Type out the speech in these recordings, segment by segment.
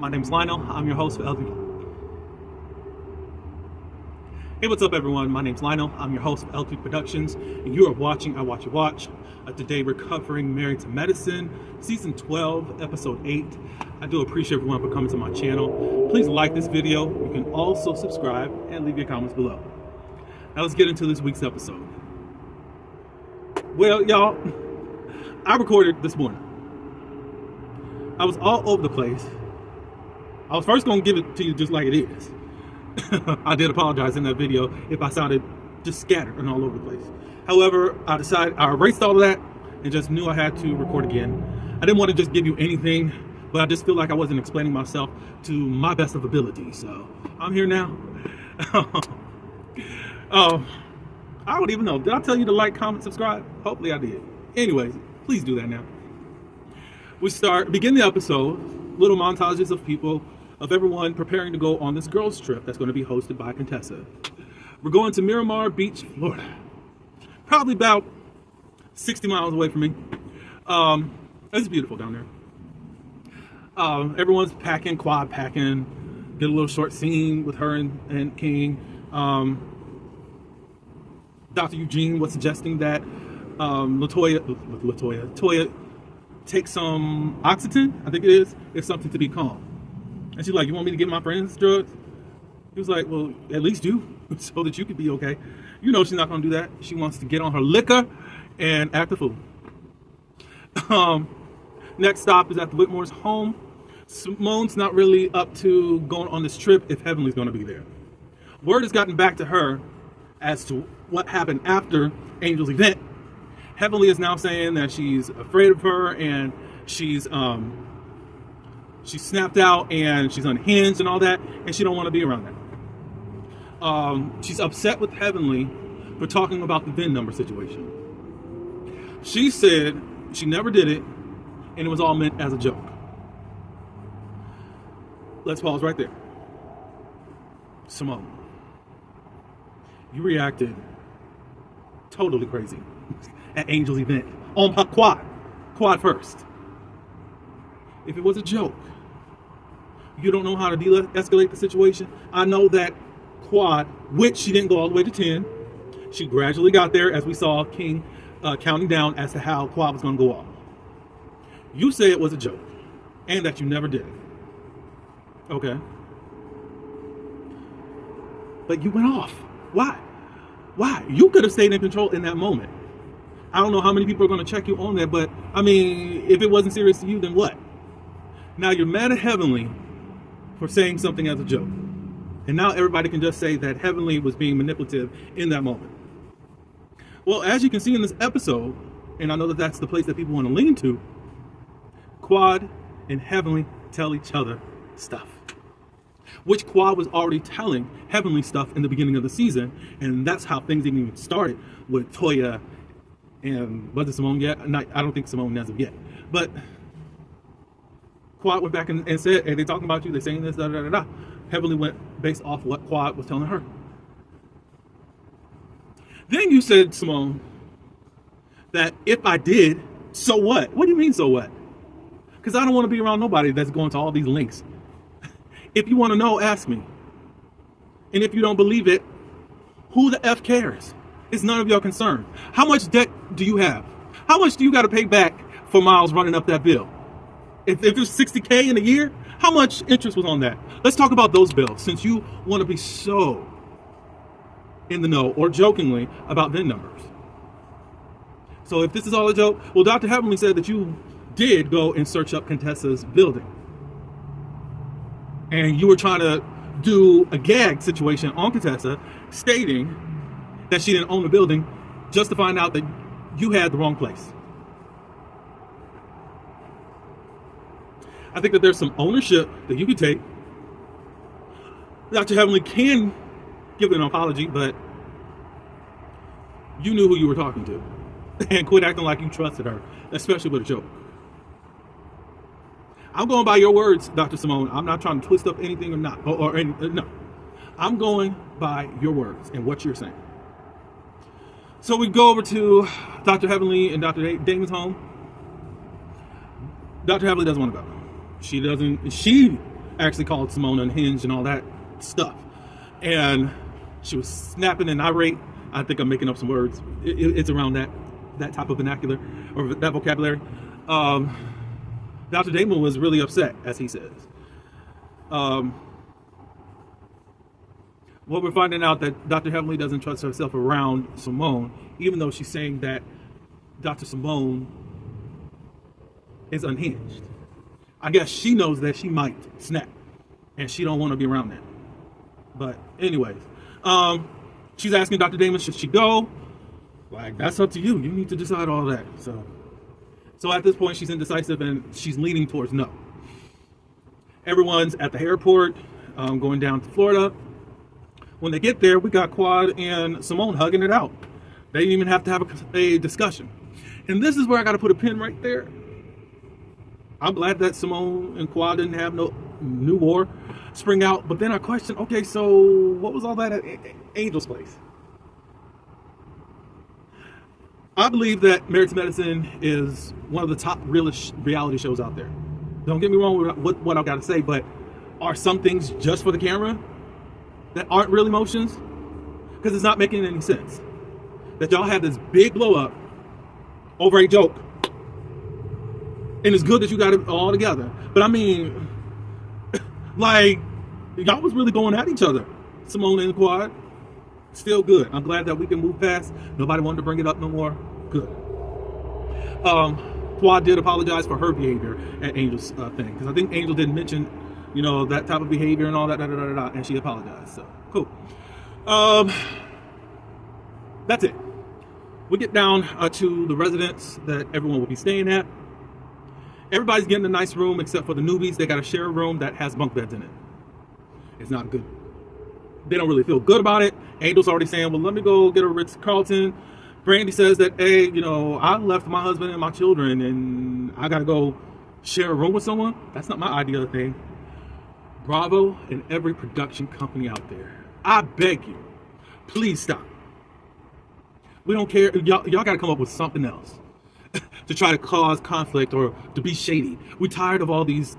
My name's Lionel. I'm your host for LP. Hey, what's up, everyone? My name's Lionel. I'm your host of LP Productions, and you are watching I Watch You Watch. Today, we're covering Married to Medicine, Season 12, Episode 8. I do appreciate everyone for coming to my channel. Please like this video. You can also subscribe and leave your comments below. Now, let's get into this week's episode. Well, y'all, I recorded this morning. I was all over the place. I was first going to give it to you just like it is. I did apologize in that video if I sounded just scattered and all over the place. However, I erased all of that and just knew I had to record again. I didn't want to just give you anything, but I just feel like I wasn't explaining myself to my best of ability. So I'm here now. I don't even know. Did I tell you to like, comment, subscribe? Hopefully I did. Anyways, please do that now. We begin the episode, little montages of everyone preparing to go on this girls trip that's going to be hosted by Contessa. We're going to Miramar Beach, Florida. Probably about 60 miles away from me. It's beautiful down there. Everyone's packing, quad packing. Did a little short scene with her and King. Dr. Eugene was suggesting that Toya take some Oxycontin, I think it is. It's something to be calm. And she's like, you want me to give my friends drugs? He was like, well, at least you, so that you could be okay. You know she's not going to do that. She wants to get on her liquor and act a fool. Next stop is at the Whitmore's home. Simone's not really up to going on this trip if Heavenly's going to be there. Word has gotten back to her as to what happened after Angel's event. Heavenly is now saying that she's afraid of her and she's snapped out and she's unhinged and all that, and she don't want to be around that. She's upset with Heavenly for talking about the VIN number situation. She said she never did it and it was all meant as a joke. Let's pause right there. Simone, you reacted totally crazy at Angel's event on quad first. If it was a joke, you don't know how to de-escalate the situation. I know that quad, which she didn't go all the way to 10, she gradually got there as we saw King counting down as to how quad was going to go off. You say it was a joke and that you never did it. Okay. But you went off. Why? You could have stayed in control in that moment. I don't know how many people are going to check you on that, but I mean, if it wasn't serious to you, then what? Now you're mad at Heavenly for saying something as a joke. And now everybody can just say that Heavenly was being manipulative in that moment. Well, as you can see in this episode, and I know that that's the place that people want to lean to, Quad and Heavenly tell each other stuff. Which Quad was already telling Heavenly stuff in the beginning of the season, and that's how things even started with Toya and was it Simone yet? I don't think Simone as of yet. But Quad went back and said, hey, they talking about you, they're saying this, da da da da. Heavenly went based off what Quad was telling her. Then you said, Simone, that if I did, so what? What do you mean, so what? Because I don't want to be around nobody that's going to all these links. If you want to know, ask me. And if you don't believe it, who the F cares? It's none of your concern. How much debt do you have? How much do you got to pay back for Miles running up that bill? If it's $60K in a year, how much interest was on that? Let's talk about those bills, since you want to be so in the know or jokingly about VIN numbers. So if this is all a joke, well, Dr. Heavenly said that you did go and search up Contessa's building. And you were trying to do a gag situation on Contessa, stating that she didn't own the building, just to find out that you had the wrong place. I think that there's some ownership that you could take. Dr. Heavenly can give an apology, but you knew who you were talking to. And quit acting like you trusted her, especially with a joke. I'm going by your words, Dr. Simone. I'm not trying to twist up anything or not. No. I'm going by your words and what you're saying. So we go over to Dr. Heavenly and Dr. Damon's home. Dr. Heavenly doesn't want to go. She actually called Simone unhinged and all that stuff. And she was snapping and irate. I think I'm making up some words. It's around that type of vernacular or that vocabulary. Dr. Damon was really upset, as he says. What we're finding out that Dr. Heavenly doesn't trust herself around Simone, even though she's saying that Dr. Simone is unhinged. I guess she knows that she might snap, and she don't want to be around that. But anyways, she's asking Dr. Damon, should she go? Like, that's up to you. You need to decide all that. So at this point, she's indecisive, and she's leaning towards no. Everyone's at the airport, going down to Florida. When they get there, we got Quad and Simone hugging it out. They didn't even have to have a discussion. And this is where I got to put a pin right there. I'm glad that Simone and Quad didn't have no new war spring out. But then I question, okay, so what was all that at Angel's place? I believe that Married to Medicine is one of the top reality shows out there. Don't get me wrong with what I've got to say, but are some things just for the camera that aren't real emotions? Because it's not making any sense. That y'all have this big blow up over a joke. And it's good that you got it all together. But I mean, like, y'all was really going at each other. Simone and Quad. Still good. I'm glad that we can move past. Nobody wanted to bring it up no more. Good. Quad did apologize for her behavior at Angel's thing. Because I think Angel didn't mention, that type of behavior and all that, and she apologized. So, cool. That's it. We get down to the residence that everyone will be staying at. Everybody's getting a nice room except for the newbies. They got to share a room that has bunk beds in it. It's not good. They don't really feel good about it. Angel's already saying, well, let me go get a Ritz-Carlton. Brandy says that, hey, I left my husband and my children and I got to go share a room with someone. That's not my ideal thing. Bravo and every production company out there, I beg you, please stop. We don't care. Y'all got to come up with something else to try to cause conflict or to be shady. We're tired of all these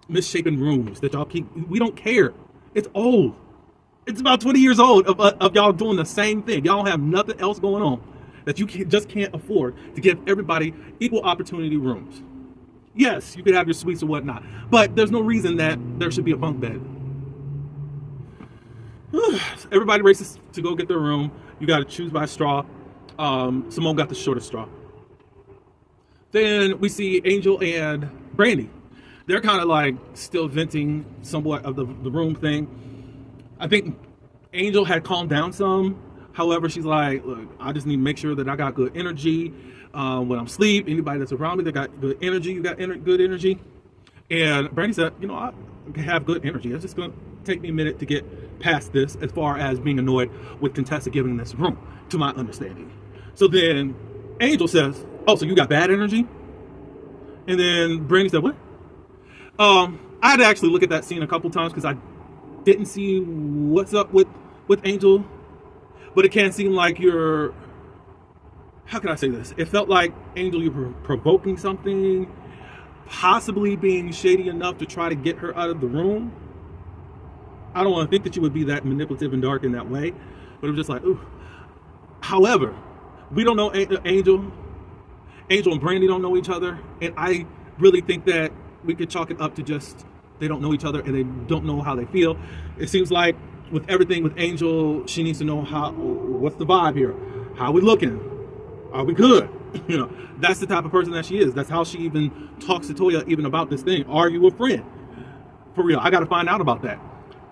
misshapen rooms that y'all keep. We don't care. It's old. It's about 20 years old of y'all doing the same thing. Y'all don't have nothing else going on that you just can't afford to give everybody equal opportunity rooms. Yes, you could have your suites or whatnot, but there's no reason that there should be a bunk bed. Everybody races to go get their room. You got to choose by straw. Simone got the shortest straw. Then we see Angel and Brandy. They're kind of like still venting somewhat of the room thing. I think Angel had calmed down some. However, she's like, look, I just need to make sure that I got good energy when I'm asleep. Anybody that's around me, they got good energy. You got good energy. And Brandy said, I have good energy. It's just going to take me a minute to get past this as far as being annoyed with Contessa giving this room, to my understanding. So then Angel says, oh, so you got bad energy? And then Brandy said, what? I had to actually look at that scene a couple times because I didn't see what's up with Angel, but it can seem like you're, how can I say this? It felt like, Angel, you're provoking something, possibly being shady enough to try to get her out of the room. I don't want to think that you would be that manipulative and dark in that way, but I'm just like, ooh. However, we don't know Angel. Angel and Brandy don't know each other, and I really think that we could chalk it up to just they don't know each other and they don't know how they feel. It seems like with everything with Angel, she needs to know what's the vibe here? How are we looking? Are we good? That's the type of person that she is. That's how she even talks to Toya even about this thing. Are you a friend? For real, I got to find out about that.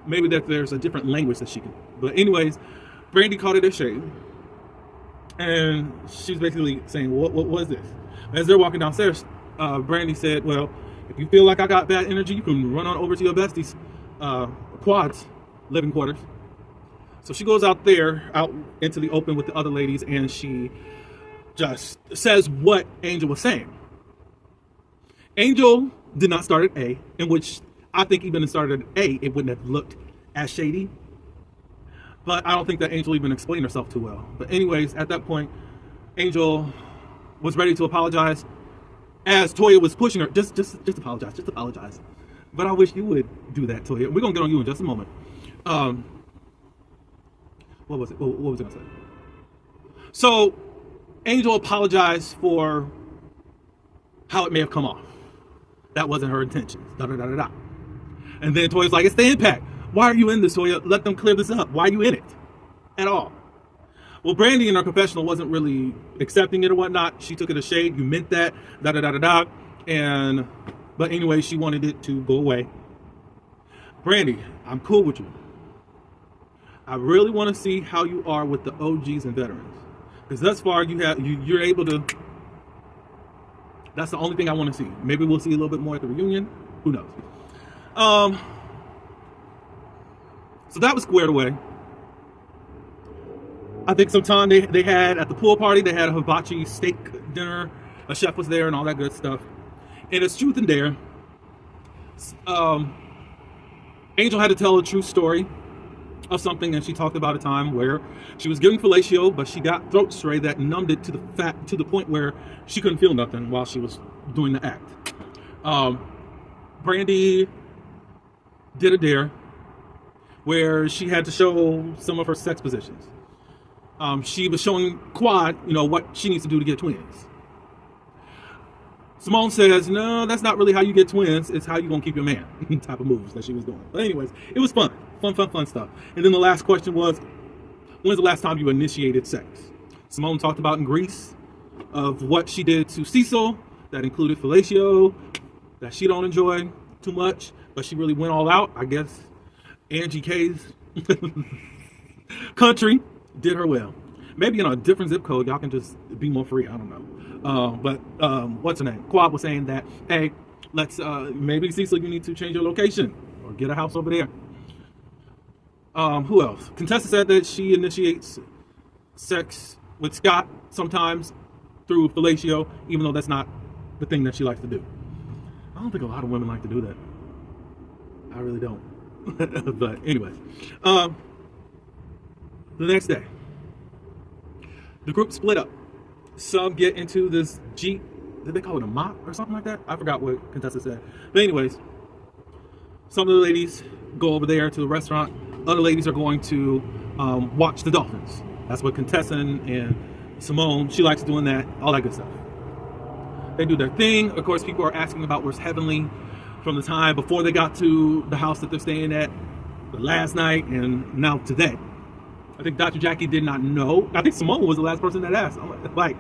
Maybe that there's a different language that she can. But anyways, Brandy called it a shade. And she's basically saying, what was this? As they're walking downstairs, Brandy said, well, if you feel like I got bad energy, you can run on over to your bestie's Quad's living quarters. So she goes out into the open with the other ladies, and she just says what Angel was saying. Angel did not start at A, in which I think even if it started at A, it wouldn't have looked as shady. But I don't think that Angel even explained herself too well. But anyways, at that point, Angel was ready to apologize. As Toya was pushing her, just apologize, just apologize. But I wish you would do that, Toya. We're gonna get on you in just a moment. Um, what was it? What was I gonna say? So, Angel apologized for how it may have come off. That wasn't her intentions. Da da da da da. And then Toya's like, "It's the impact. Why are you in this, Toya? Let them clear this up. Why are you in it at all?" Well, Brandy in her confessional wasn't really accepting it or whatnot. She took it as shade. You meant that. Da da da da da. But anyway, she wanted it to go away. Brandy, I'm cool with you. I really want to see how you are with the OGs and veterans, because thus far you're able to. That's the only thing I want to see. Maybe we'll see a little bit more at the reunion. Who knows? So that was squared away. I think sometime they had at the pool party, they had a hibachi steak dinner. A chef was there and all that good stuff. And it's truth and dare. Angel had to tell a true story of something, and she talked about a time where she was given fellatio, but she got throat spray that numbed it to the point where she couldn't feel nothing while she was doing the act. Brandy did a dare where she had to show some of her sex positions. She was showing Quad, what she needs to do to get twins. Simone says, no, that's not really how you get twins. It's how you gonna keep your man type of moves that she was doing. But anyways, it was fun stuff. And then the last question was, when's the last time you initiated sex? Simone talked about in Greece of what she did to Cecil. That included fellatio, that she don't enjoy too much, but she really went all out. I guess Angie K's country did her well. Maybe in a different zip code, y'all can just be more free. I don't know. But what's her name? Quad was saying that, hey, let's maybe Cecil, you need to change your location or get a house over there. Who else? Contessa said that she initiates sex with Scott sometimes through fellatio, even though that's not the thing that she likes to do. I don't think a lot of women like to do that. I really don't. But anyways, the next day, the group split up. Some get into this Jeep. Did they call it a mop or something like that? I forgot what Contessa said. But anyways, some of the ladies go over there to the restaurant. Other ladies are going to watch the dolphins. That's what Contessa and Simone, she likes doing that, all that good stuff. They do their thing. Of course, people are asking about where's Heavenly from the time before they got to the house that they're staying at, the last night, and now today. I think Dr. Jackie did not know. I think Simone was the last person that asked. I'm like,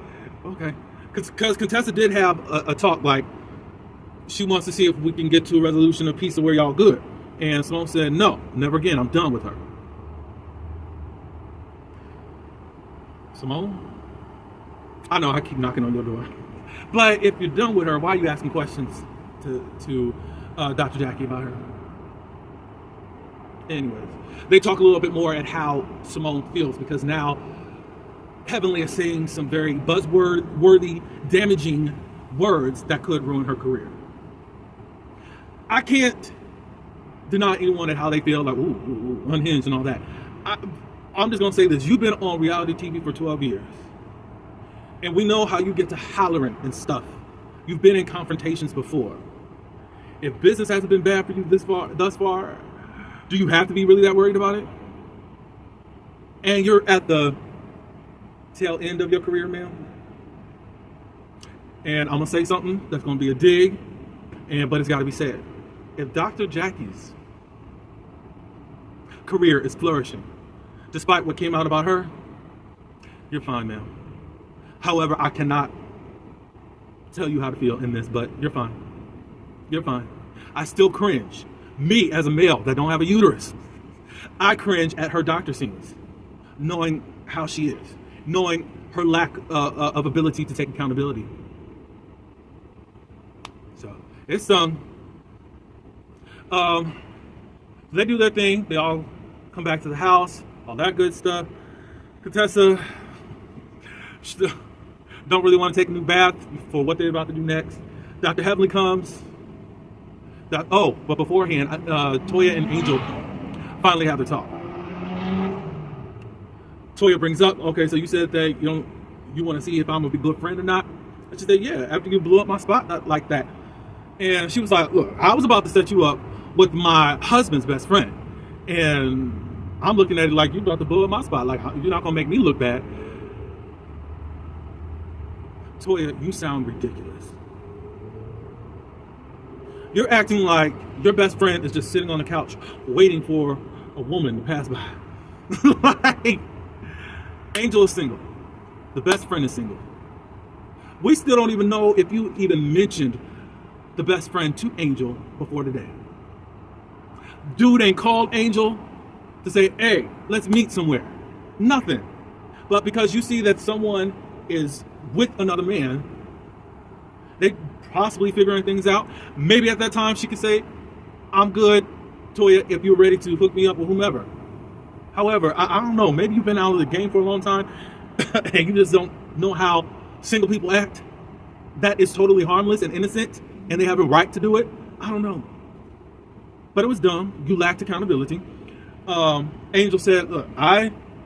okay. Because Contessa did have a talk, like, she wants to see if we can get to a resolution of peace of where y'all good. And Simone said, no, never again. I'm done with her. Simone? I know I keep knocking on your door. But if you're done with her, why are you asking questions to Dr. Jackie about her? Anyways, they talk a little bit more at how Simone feels, because now Heavenly is saying some very buzzword-worthy, damaging words that could ruin her career. I can't deny anyone at how they feel, like, ooh, unhinged and all that. I'm just going to say this. You've been on reality TV for 12 years. And we know how you get to hollering and stuff. You've been in confrontations before. If business hasn't been bad for you thus far, do you have to be really that worried about it? And you're at the tail end of your career, ma'am. And I'm going to say something that's going to be a dig, but it's got to be said. If Dr. Jackie's career is flourishing, despite what came out about her, you're fine, ma'am. However, I cannot tell you how to feel in this, but you're fine. You're fine. I still cringe. Me, as a male that don't have a uterus, I cringe at her doctor scenes, knowing how she is, knowing her lack of ability to take accountability. So, it's they do their thing. They all come back to the house, all that good stuff. Contessa don't really want to take a new bath for what they're about to do next. Dr. Heavenly comes. But beforehand, Toya and Angel finally have their talk. Toya brings up, okay, so you said that you want to see if I'm a good friend or not. And she said, yeah, after you blew up my spot like that, And she was like, look, I was about to set you up with my husband's best friend. And I'm looking at it like, you about to blow up my spot. Like, you're not going to make me look bad. Toya, you sound ridiculous. You're acting like your best friend is just sitting on the couch waiting for a woman to pass by. Like, Angel is single. The best friend is single. We still don't even know if you even mentioned the best friend to Angel before today. Dude ain't called Angel to say, hey, let's meet somewhere. Nothing. But because you see that someone is with another man, they possibly figuring things out. Maybe at that time she could say, I'm good, Toya, if you're ready to hook me up with whomever. However, I don't know. Maybe you've been out of the game for a long time and you just don't know how single people act. That is totally harmless and innocent and they have a right to do it. I don't know. But it was dumb. You lacked accountability. Angel said, look,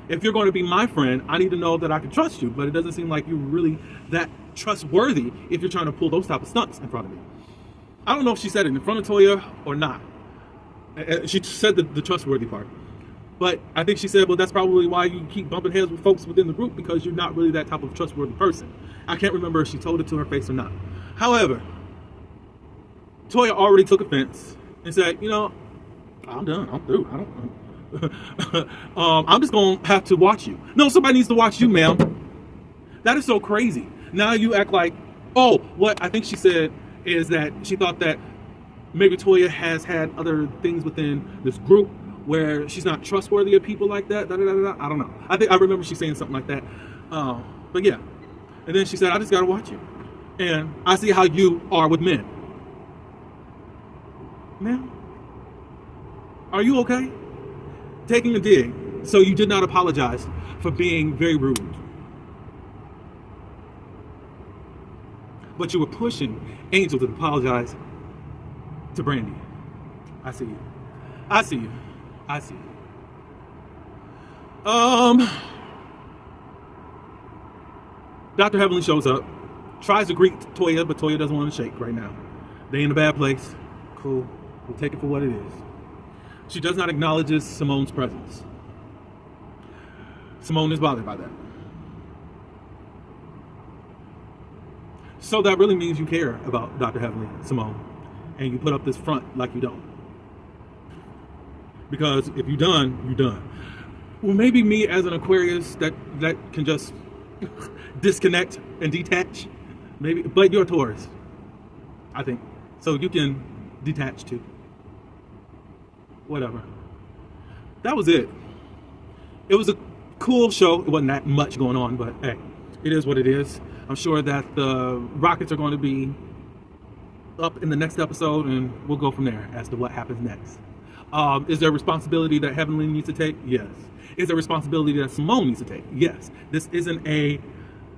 if you're going to be my friend, I need to know that I can trust you. But it doesn't seem like you're really that trustworthy if you're trying to pull those type of stunts in front of me. I don't know if she said it in front of Toya or not. She said the trustworthy part. But I think she said, well, that's probably why you keep bumping heads with folks within the group, because you're not really that type of trustworthy person. I can't remember if she told it to her face or not. However, Toya already took offense and said, you know, I'm done. I'm through. I'm just going to have to watch you. No, somebody needs to watch you, ma'am. That is so crazy. Now you act like, oh, what I think she said is that she thought that maybe Toya has had other things within this group where she's not trustworthy of people like that. I don't know. I remember she saying something like that. But yeah. And then she said, I just got to watch you. And I see how you are with men. Ma'am, are you okay? Taking a dig. So you did not apologize for being very rude. But you were pushing Angel to apologize to Brandy. I see you. I see you. I see you. Dr. Heavenly shows up, tries to greet Toya, but Toya doesn't want to shake right now. They in a bad place. Cool. We'll take it for what it is. She does not acknowledge Simone's presence. Simone is bothered by that. So that really means you care about Dr. Heavenly, Simone, and you put up this front like you don't. Because if you're done, you're done. Well, maybe me as an Aquarius that can just disconnect and detach. Maybe, but you're a Taurus, I think. So you can detach too. Whatever. That was it. It was a cool show. It wasn't that much going on, but hey, it is what it is. I'm sure that the Rockets are going to be up in the next episode, and we'll go from there as to what happens next. Is there a responsibility that Heavenly needs to take? Yes. Is there a responsibility that Simone needs to take? Yes. This isn't a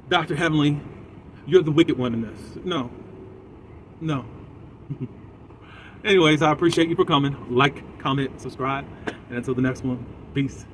Dr. Heavenly, you're the wicked one in this. No. No. Anyways, I appreciate you for coming. Like, comment, subscribe. And until the next one, peace.